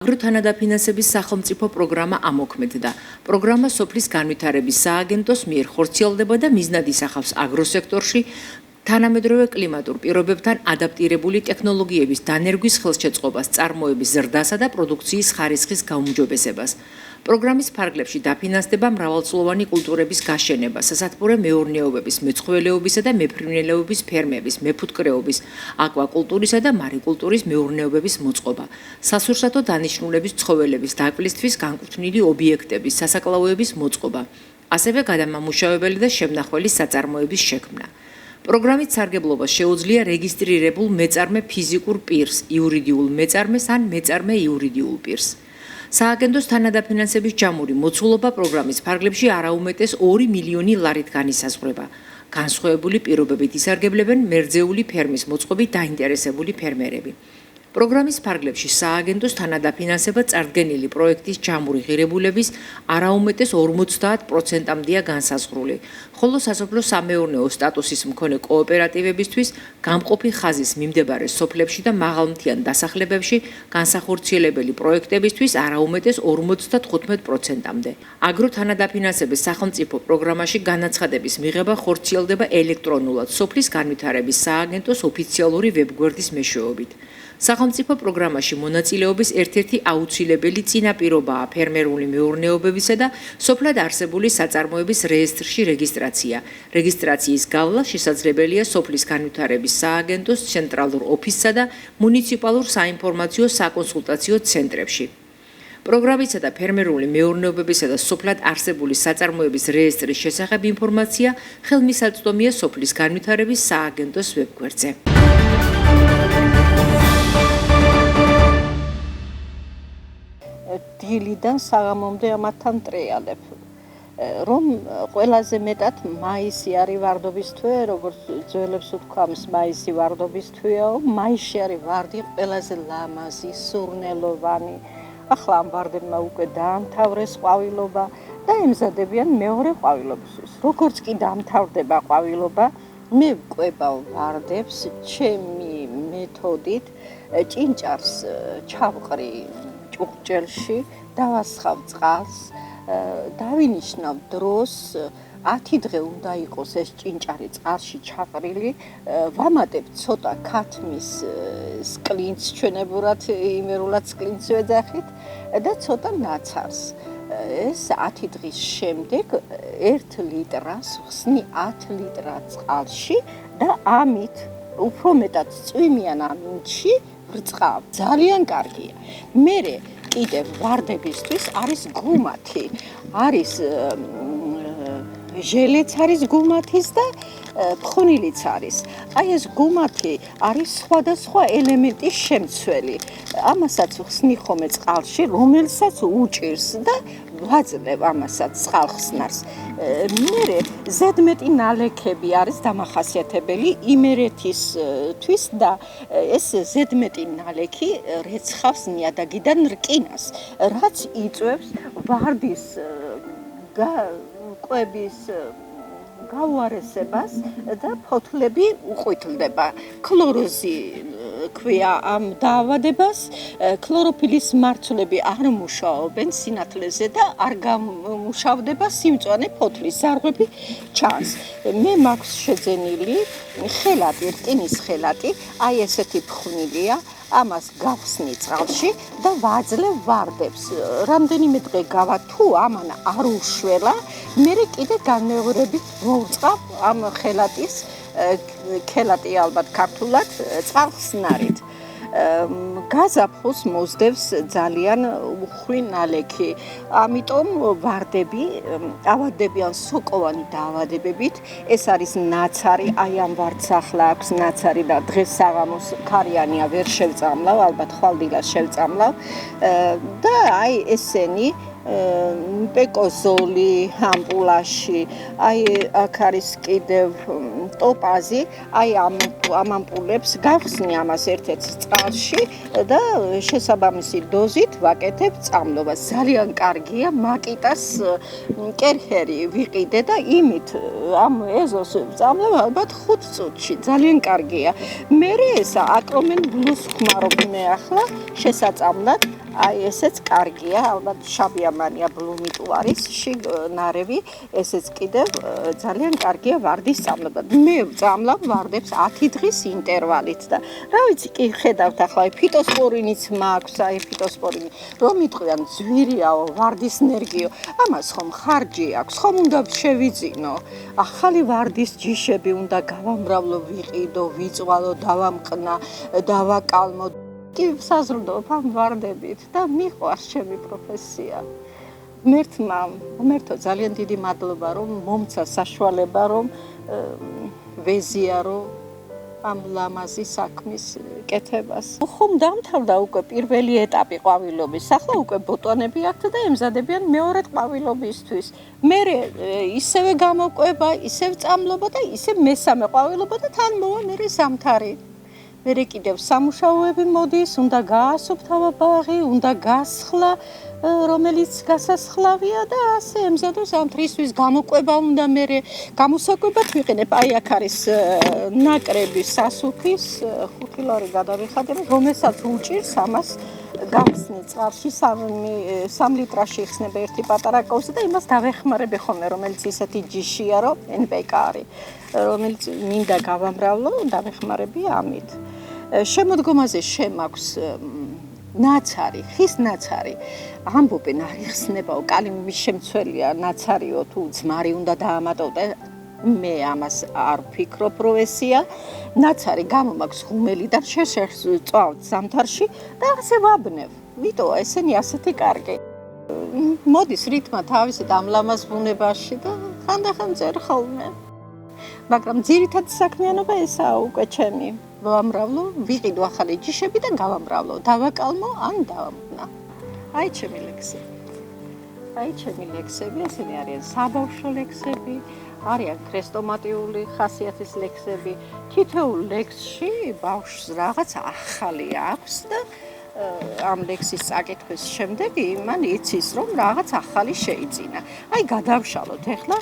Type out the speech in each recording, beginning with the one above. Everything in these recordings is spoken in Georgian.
აგროთანადაფინანსების სახელმწიფო პროგრამა ამოქმედდა. პროგრამა სოფლის განვითარების სააგენტოს მიერ ხორციელდება და მიზნად ისახავს აგროსექტორში თანამედროვე კლიმატურ პირობებთან ადაპტირებული ტექნოლოგიების დანერგვის ხელშეწყობას, წარმოების ზრდასა და პროდუქციის ხარისხის გაუმჯობესებას. პროგრამის ფარგლებში დაფინანსდება მრავალწლოვანი კულტურების გაშენება, სასათბურე მეურნეობების, მეცხოველეობისა და მეფრინველეობის ფერმების, მეფუტკრეობის, აკვაკულტურისა და მარიკულტურის მეურნეობების მოწყობა, სასურსათო დანიშნულების ცხოველების დაკვლისთვის განკუთვნილი ობიექტების, სასაკლაოების მოწყობა, ასევე გადამამუშავებელი და შემნახველი საწარმოების შექმნა. პროგრამით სარგებლობას შეუძლია რეგისტრირებულ მეწარმე ფიზიკურ პირს, იურიდიულ მეწარმეს ან მეწარმე იურიდიულ პირს. სააგენტოს თანადაფინანსების ჯამური მოცულობა პროგრამის ფარგლებში არაუმეტეს 2 მილიონი ლარით განისაზღვრება. განსხვავებული პირობებით ისარგებლებენ მერძეული ფერმის მოწყობით დაინტერესებული ფერმერები. პროგრამის ფარგლებში სააგენტოს თანადაფინანსება წარდგენილი პროექტის ჯამური ღირებულების არაუმეტეს 50%-მდეა განსაზღვრული, ხოლო სასოფლო სამეურნეო სტატუსის მქონე კოოპერატივებისთვის გამყოფი ხაზის მიმდებარე სოფლებში და მაღალმთიან დასახლებებში განსახორციელებელი პროექტებისთვის არაუმეტეს 55%-მდე. აგროთანადაფინანსების სახელმწიფო პროგრამაში განაცხადების მიღება ხორციელდება ელექტრონულად სოფლის განვითარების სააგენტოს ოფიციალური ვებგვერდის მეშვეობით. სახელმწიფო პროგრამაში მონაწილეობის ერთ-ერთი აუცილებელი წინაპირობაა ფერმერული მეურნეობებისა და სოფლად არსებული საწარმოების რეესტრში რეგისტრაცია. რეგისტრაციის გავლა შესაძლებელია სოფლის განვითარების სააგენტოს ცენტრალურ ოფისსა და მუნიციპალურ საინფორმაციო საკონსულტაციო ცენტრებში. პროგრამისა და ფერმერული მეურნეობებისა და სოფლად არსებული საწარმოების რეესტრის შესახებ ინფორმაცია ხელმისაწვდომია სოფლის განვითარების სააგენტოს ვებგვერდზე. დილიდან საღამომდე ამათთან ტრიალებ. რომ ყველაზე მეტად მაისი არის ვარდობის თვე, როგორც ძველებს ვთქვამს, მაისი ვარდობის თვეაო, მაისში არის ვარდი ყველაზე ლამაზი, სურნელოვანი. ახლა ამ ვარდებმა უკვე დაამთავრეს ყვავილობა და ემზადებიან მეორე ყვავილობისთვის. როგორც კი დაამთავრდება ყვავილობა, მე ვკვებავ ვარდებს ჩემი მეთოდით, ჭინჭარს ჩავყრი ჭურჭელში, დავასხავ წყალს, დავინიშნავ დროს, 10 დღე უნდა იყოს ეს ჭინჭარი წყალში ჩაყრილი, ვამატებ ცოტა ქათმის სკლინც, ჩვენებურად იმერულად სკლინც ვეძახით და ცოტა ნაცარს. ეს 10 დღის შემდეგ 1 ლიტრას ვხსნი 10 ლიტრა წყალში და ამით უფრო მეტად წვიმიან ამინდში ვრწყავ. ძალიან კარგია. მერე კიდევ ვარდებისთვის არის გუმათი, არის ჟელეც არის გუმათის და ფხვნილიც არის. აი ეს გუმათი არის სხვადასხვა ელემენტის შემცველი. ამასაც ვხსნი ხოლმე წყალში, რომელსაც უჭირს და ვაძლევ ამასაც წყალხსნარს. მერე ზედმეტი ნალექები არის დამახასიათებელი იმერეთისთვის და ეს ზედმეტი ნალექი რეცხავს ნიადაგიდან რკინას, რაც იწვევს ვარდის კვების გაუარესებას და ფოთლები უყვითლდება. ქლოროზი ქვია ამ დაავადებას, ქლოროფილის მარცვლები არ მუშაობენ სინათლეზე და არ გამუშავდება სიმწვანე ფოთლის ზარღვები ჩანს. მე მაქვს შეძენილი ხელატი, რკინის ხელატი, აი ესეთი ფხვნილია, ამას გავხსნი წყალში და ვაძლევ ვარდებს. რამდენიმე დღე გავა თუ ამან არ უშველა, მერე კიდე განმეორებით მოვწყავ ამ ხელატის, ქელატი ალბათ ქართულად, წყალხსნარით. გაზაფხულს მოსდევს ძალიან უხვი ნალექი. ამიტომ ვარდები ავადდებიან სოკოვანი დაავადებებით. ეს არის ნაცარი, აი ამ ვარდს ახლა აქვს ნაცარი და დღეს საღამოს ქარიანია ვერ შევწამლავ, ალბათ ხვალდილას შევწამლავ და აი ესენი პეკოზოლი ამპულაში, აი აქ არის კიდევ ტოპაზი, აი ამ ამპულებს გავხსნი ამას ერთ-ერთ წყალში და შესაბამისი დოზით ვაკეთებ წამლობას. ძალიან კარგია, მაკიტას კერხერი ვიყიდე და იმით ამ ეზოს წამლებ ალბათ 5 წუთში. ძალიან კარგია. მერე ესა აკრომენ ბლუს ხმარობ მე ახლა შესაწამლად. აი ესეც კარგია, ალბათ შაბიამანია ბლუმიტუ არის ნარევი, ესეც კიდევ ძალიან კარგია ვარდის წამლებად. მე ვწამლავ ვარდებს 10 დღის ინტერვალით და რა ვიცი, კი ხედავთ ახლა ფიტოსპორინიც მაქვს, აი ფიტოსპორინი. რომ იტყვიან ძვირიაო, ვარდის ენერგიო, ამას ხომ ხარჯი აქვს, ხომ უნდა შევიძინო. ახალი ვარდის ჯიშები უნდა გავამრავლო, ვიყიდო, ვიწვალო, დავამყნა, დავაკალმო. კი საზრდოობ ამ ვარდებით და მიყვარს ჩემი პროფესია. ღმერთო ძალიან დიდი მადლობა რომ მომცა საშუალება რომ ვეზიარო ამ ლამაზი საქმის კეთებას. ხომ დამთავრდა უკვე პირველი ეტაპი ყვავილობის. ახლა უკვე ბოტონები აქვთ და ემზადებიან მეორე ყვავილობისთვის. მე ისევე გამოყვება, ისევ წამლობა და ისევ მესამე ყვავილობა და თან მოვა მე ზამთარი. მერე კიდევ სამუშაოები მოდის, უნდა გაასუფთავა ბაღი, უნდა გასხლა, რომელიც გასასხლავია და ასე ემზადო ზამთრისთვის გამოყვება უნდა მერე გამოსაკვებად ვიყენებ. აი აქ არის ნაკრები სასუქის 5 ლარი გადავიხადებ, რომელსაც უჭირს ამას გავხსნი წყალში 3 litrაში იხსნება ერთი პატარა კოვსი და იმას დავეხმარები ხოლმე, რომელიც ისეთი ჯიშია, რომ NPK არის, რომელიც მინდა გავამრავლო, დავეხმარები ამით. შემოდგომაზე შემაქვს ნაცარი, ხის ნაცარი. ამბობენ არ იხსნებაო, კალიუმის შემცველია ნაცარიო თუ ძმარი უნდა დაამატო და მე ამას არ ვფიქრობ, რომ ესია. ნაცარი გამომაქვს ღუმელიდან შეწვავთ ზამთარში და ასე ვაბნევ. ვიტო, ესენი ასეთი კარგი. მოდის რითმა თავისით ამ ლამაზ ბუნებაში და ხანდახან წერ ხოლმე. მაგრამ ძირითადი საქმიანობა ესაა უკვე ჩემი. ვამრავლო, ვიყიდო ახალი ჯიშები და გავამრავლო, დავაკალმო ან დავამყნა. აი ჩემი ლექსები, ესენი არიან საბავშვო ლექსები, არიან ქრესტომატიული ხასიათის ლექსები. თითოეულ ლექსში ბავშვს რაღაც ახალი აქვს და ამ ლექსის წაკითხვის შემდეგ მან იცის, რომ რაღაც ახალი შეიძინა. აი გადავშალოთ ახლა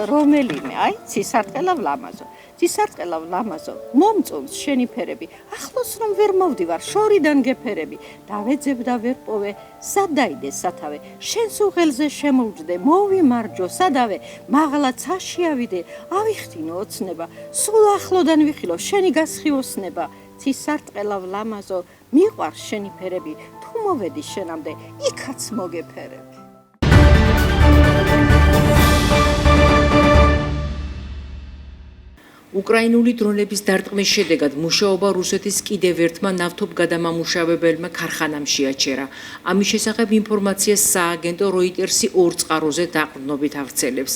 რომელიმე, აი ცისარტყელავ ლამაზო. ცისარტყელავ ლამაზო, მომწონს შენი ფერები. ახლოს რომ ვერ მოვდივარ, შორიდან გეფერები. დავეძებ და ვერ პოვე, სადაიდე სათავე. შენს უღელზე შემოვჯდე, მოვიმარჯო, სადავე. მაღლა ცაში ავიდე, ავიხტინო ოცნება. სულ ახლოდან ვიხილო, შენი გასხიოსნება. ცისარტყელავ ლამაზო, მიყვარს შენი ფერები. თუ მოვედი შენამდე, იქაც მოგეფერები. უკრაინული დრონების დარტყმის შედეგად მუშაობა რუსეთის კიდევ ერთმა ნავთობგადამამუშავებელმა ქარხანამ შეაჩერა. ამის შესახებ ინფორმაციას სააგენტო როიტერსი 2 წყაროზე დაყრდნობით ავრცელებს.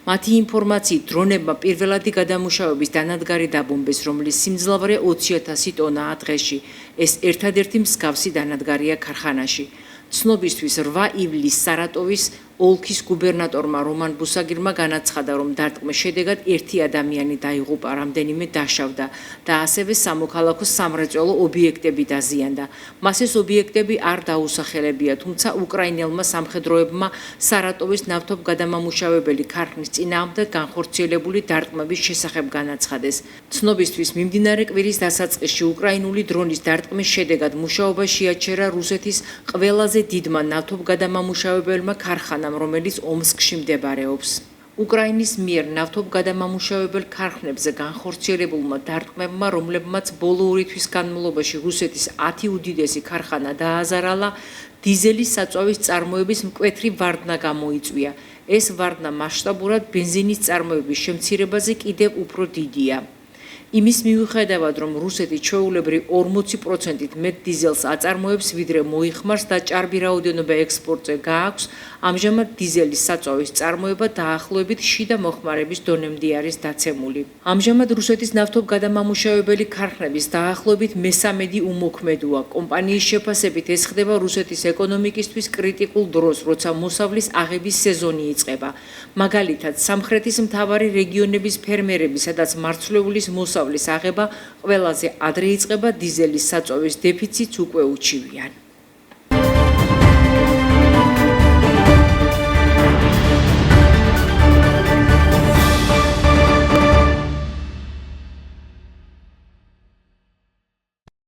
მათი ინფორმაციით, დრონებმა პირველადი გადამუშავების დანადგარი დაბომბეს, რომლის სიმძლავრე 20,000 ტონაა დღეში. ეს ერთადერთი მსგავსი დანადგარია ქარხანაში. ცნობისთვის 8 ივლისს სარატოვის ოლქის გუბერნატორმა რომან ბუსაგირმა განაცხადა, რომ დარტყმის შედეგად 1 ადამიანი დაიღუპა, რამდენიმე დაშავდა და ასევე სამოქალაქო სამრეწველო ობიექტები დაზიანდა. მას ეს ობიექტები არ დაუსახელებია, თუმცა უკრაინელმა სამხედროებმა სარატოვის ნავთობგადამამუშავებელი ქარხნის წინააღმდეგ განხორციელებული დარტყმების შესახებ განაცხადეს. ცნობისთვის მიმდინარე კვირის დასაწყისში უკრაინული დრონის დარტყმის შედეგად მუშაობა შეაჩერა რუსეთის ყველაზე დიდმა ნავთობგადამამუშავებელმა ქარხანამ, რომელიც ომსკში მდებარეობს. უკრაინის მიერ ნავთობგადამამუშავებელ ქარხნებზე განხორციელებულმა დარტყმებმა, რომლებმაც ბოლო 2 თვის განმავლობაში რუსეთის 10 უდიდესი ქარხანა დააზარალა, დიზელის საწვავის წარმოების მკვეთრი ვარდნა გამოიწვია. ეს ვარდნა მასშტაბურად ბენზინის წარმოების შემცირებაზე კიდევ უფრო დიდია. იმის მიუხედავად, რომ რუსეთი ჩვეულებრივ 40%-ით მეტ დიზელს აწარმოებს, ვიდრე მოიხმარს და ჭარბი რაოდენობა ექსპორტზე გააქვს, ამჟამად დიზელის საწვავის წარმოება დაახლოებით შიდა მოხმარების დონემდე არის დაცემული. ამჟამად რუსეთის ნავთობგადამამუშავებელი ქარხნების დაახლოებით მესამედი უმოქმედოა. კომპანიის შეფასებით ეს ხდება რუსეთის ეკონომიკისთვის კრიტიკულ დროს, როცა მოსავლის აღების სეზონი იწყება. მაგალითად, სამხრეთის მთავარი რეგიონების ფერმერები, სადაც მარცვლეულის მოსავლის აღება ყველაზე ადრე იწყება, დიზელის საწვავის დეფიციტს უკვე უჩივიან.